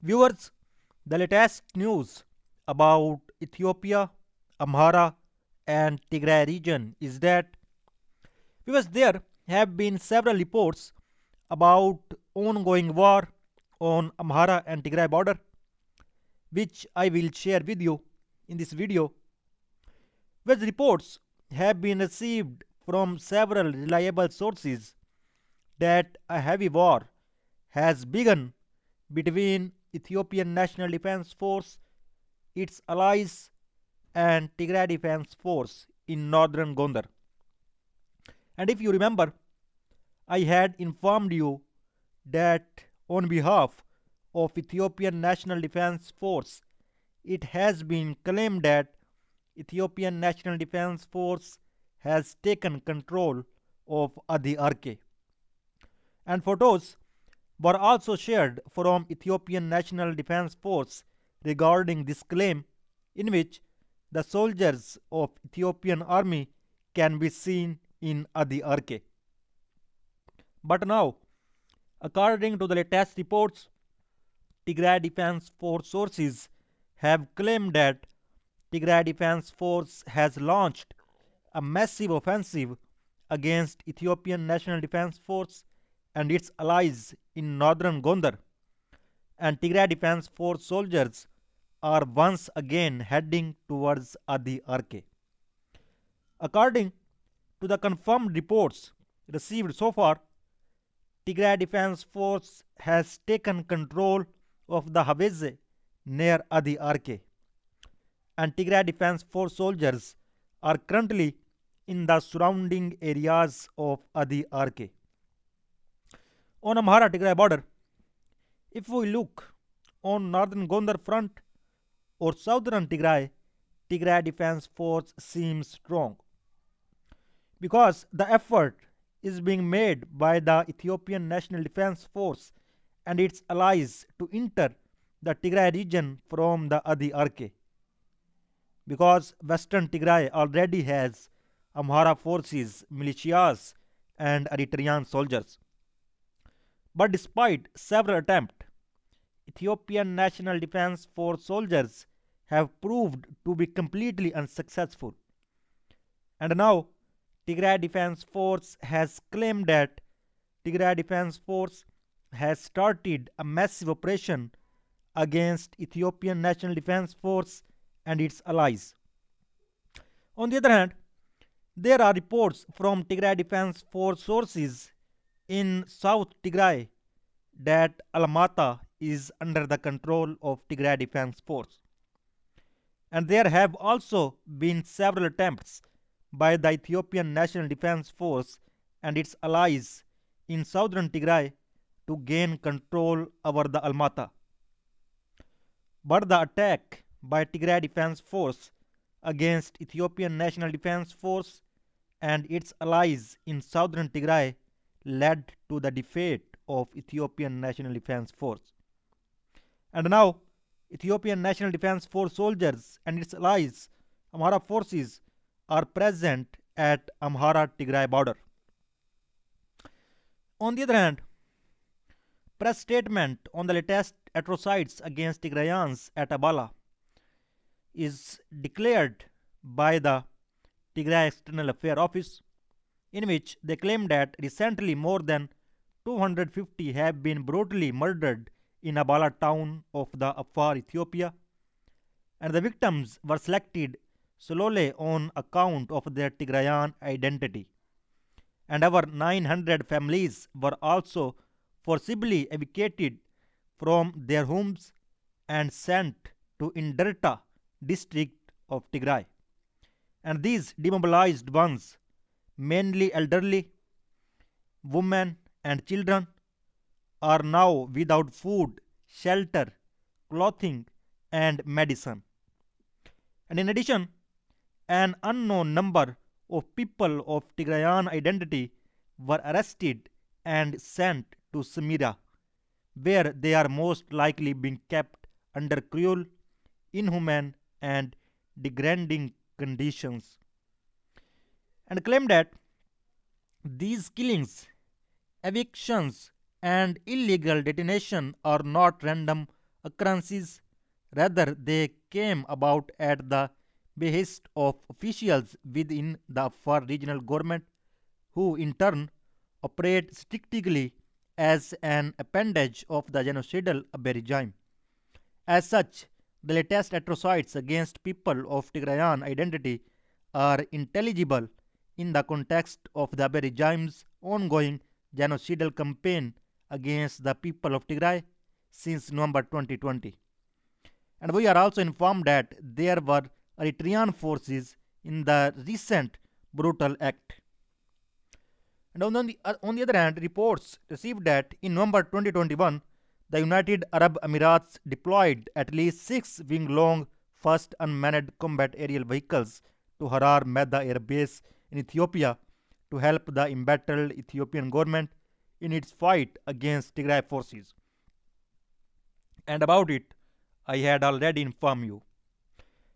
Viewers, the latest news about Ethiopia, Amhara, and Tigray region is that there have been several reports about ongoing war on Amhara and Tigray border, which I will share with you in this video. Which reports have been received from several reliable sources that a heavy war has begun between Ethiopian National Defense Force, its allies, and Tigray Defense Force in northern Gondar. And if you remember, I had informed you that on behalf of Ethiopian National Defense Force, it has been claimed that Ethiopian National Defense Force has taken control of Adi Arke. And photos were also shared from Ethiopian National Defense Force regarding this claim, in which the soldiers of Ethiopian army can be seen in Adi Arke. But now, according to the latest reports, Tigray Defense Force sources have claimed that Tigray Defense Force has launched a massive offensive against Ethiopian National Defense Force and its allies in northern Gondar, and Tigray Defense Force soldiers are once again heading towards Adi Arke. According to the confirmed reports received so far, Tigray Defense Force has taken control of the Haveze near Adi Arke, and Tigray Defense Force soldiers are currently in the surrounding areas of Adi Arke. On Amhara Tigray border, if we look on northern Gondar front or southern Tigray, Tigray Defense Force seems strong because the effort is being made by the Ethiopian National Defense Force and its allies to enter the Tigray region from the Adi Arke, because western Tigray already has Amhara forces, militias, and Eritrean soldiers. But despite several attempts, Ethiopian National Defense Force soldiers have proved to be completely unsuccessful. And now, Tigray Defense Force has claimed that Tigray Defense Force has started a massive operation against Ethiopian National Defense Force and its allies. On the other hand, there are reports from Tigray Defense Force sources in South Tigray that Almata is under the control of Tigray Defense Force. And there have also been several attempts by the Ethiopian National Defense Force and its allies in southern Tigray to gain control over the Almata. But the attack by Tigray Defense Force against Ethiopian National Defense Force and its allies in southern Tigray led to the defeat of Ethiopian National Defense Force. And now, Ethiopian National Defense Force soldiers and its allies, Amhara forces, are present at Amhara Tigray border. On the other hand, press statement on the latest atrocities against Tigrayans at Abala is declared by the Tigray External Affairs Office, in which they claim that recently more than 250 have been brutally murdered in Abala town of the Afar, Ethiopia, and the victims were selected solely on account of their Tigrayan identity. And over 900 families were also forcibly evacuated from their homes and sent to Inderta district of Tigray. And these demobilized ones, mainly elderly, women, and children, are now without food, shelter, clothing, and medicine. And in addition, an unknown number of people of Tigrayan identity were arrested and sent to Samira, where they are most likely being kept under cruel, inhumane, and degrading conditions. And claim that these killings, evictions, and illegal detention are not random occurrences. Rather, they came about at the behest of officials within the Afar regional government, who in turn operate strictly as an appendage of the genocidal Abiy regime. As such, the latest atrocities against people of Tigrayan identity are intelligible in the context of the Abiy regime's ongoing genocidal campaign against the people of Tigray since November 2020. And we are also informed that there were Eritrean forces in the recent brutal act. And on the other hand, reports received that in November 2021, the United Arab Emirates deployed at least 6 wing-long first unmanned combat aerial vehicles to Harar Medha Air Base in Ethiopia to help the embattled Ethiopian government in its fight against Tigray forces. And about it, I had already informed you.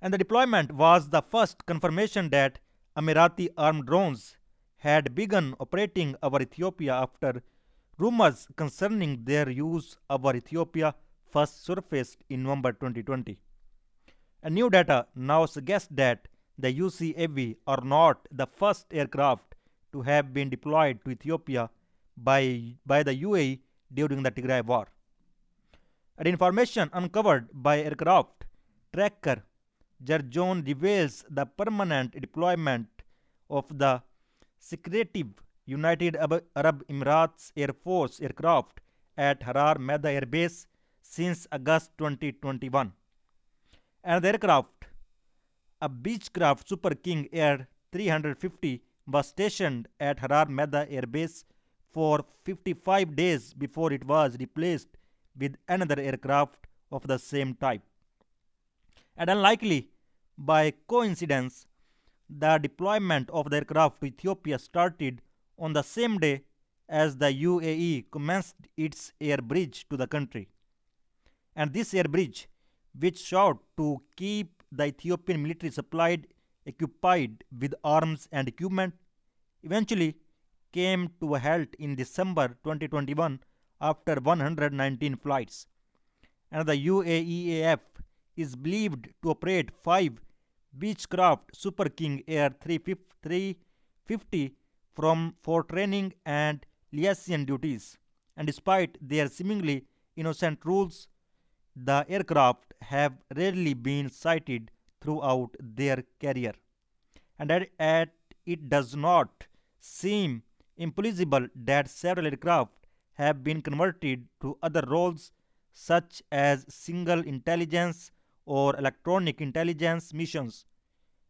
And the deployment was the first confirmation that Emirati armed drones had begun operating over Ethiopia after rumors concerning their use over Ethiopia first surfaced in November 2020. And new data now suggests that the UCAV are not the first aircraft to have been deployed to Ethiopia by the UAE during the Tigray war. And information uncovered by aircraft tracker Jarjon reveals the permanent deployment of the secretive United Arab Emirates Air Force aircraft at Harar Medha Air Base since August 2021. And the aircraft, a Beechcraft Super King Air 350, was stationed at Harar Medha Air Base for 55 days before it was replaced with another aircraft of the same type. And unlikely by coincidence, the deployment of the aircraft to Ethiopia started on the same day as the UAE commenced its air bridge to the country. And this air bridge, which sought to keep the Ethiopian military supplied, occupied with arms and equipment, eventually came to a halt in December 2021 after 119 flights. And the UAEAF is believed to operate 5 Beechcraft Super King Air 350 for training and liaison duties. And despite their seemingly innocent rules, the aircraft have rarely been sighted throughout their career. And it does not seem implausible that several aircraft have been converted to other roles such as single intelligence or electronic intelligence missions.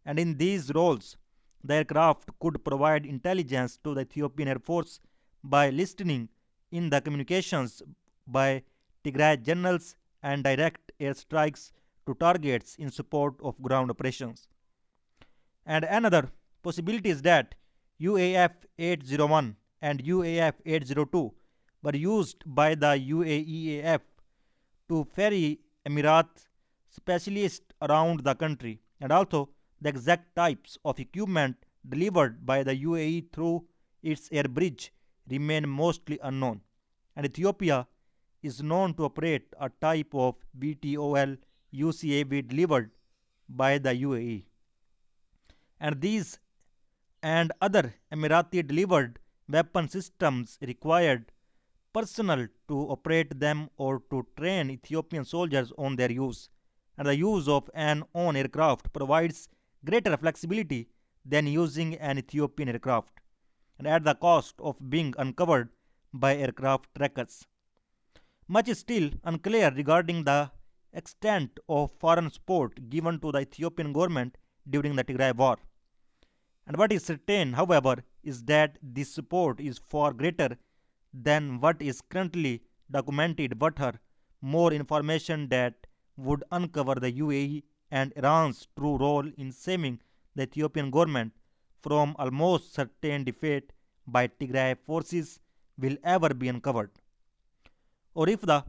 And in these roles, the aircraft could provide intelligence to the Ethiopian Air Force by listening in the communications by Tigray generals and direct airstrikes to targets in support of ground operations. And another possibility is that UAF 801 and UAF 802 were used by the UAEAF to ferry Emirates specialists around the country, and also the exact types of equipment delivered by the UAE through its air bridge remain mostly unknown. And Ethiopia is known to operate a type of BTOL UCAV delivered by the UAE. And these and other Emirati delivered weapon systems required personnel to operate them or to train Ethiopian soldiers on their use. And the use of an own aircraft provides greater flexibility than using an Ethiopian aircraft, and at the cost of being uncovered by aircraft trackers. Much is still unclear regarding the extent of foreign support given to the Ethiopian government during the Tigray war. And what is certain, however, is that this support is far greater than what is currently documented, but more information that would uncover the UAE and Iran's true role in saving the Ethiopian government from almost certain defeat by Tigray forces will ever be uncovered. Or if the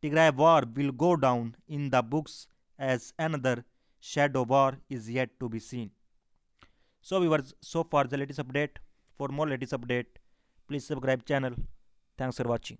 Tigray war will go down in the books as another shadow war is yet to be seen. So viewers, so far the latest update. For more latest update, please subscribe channel. Thanks for watching.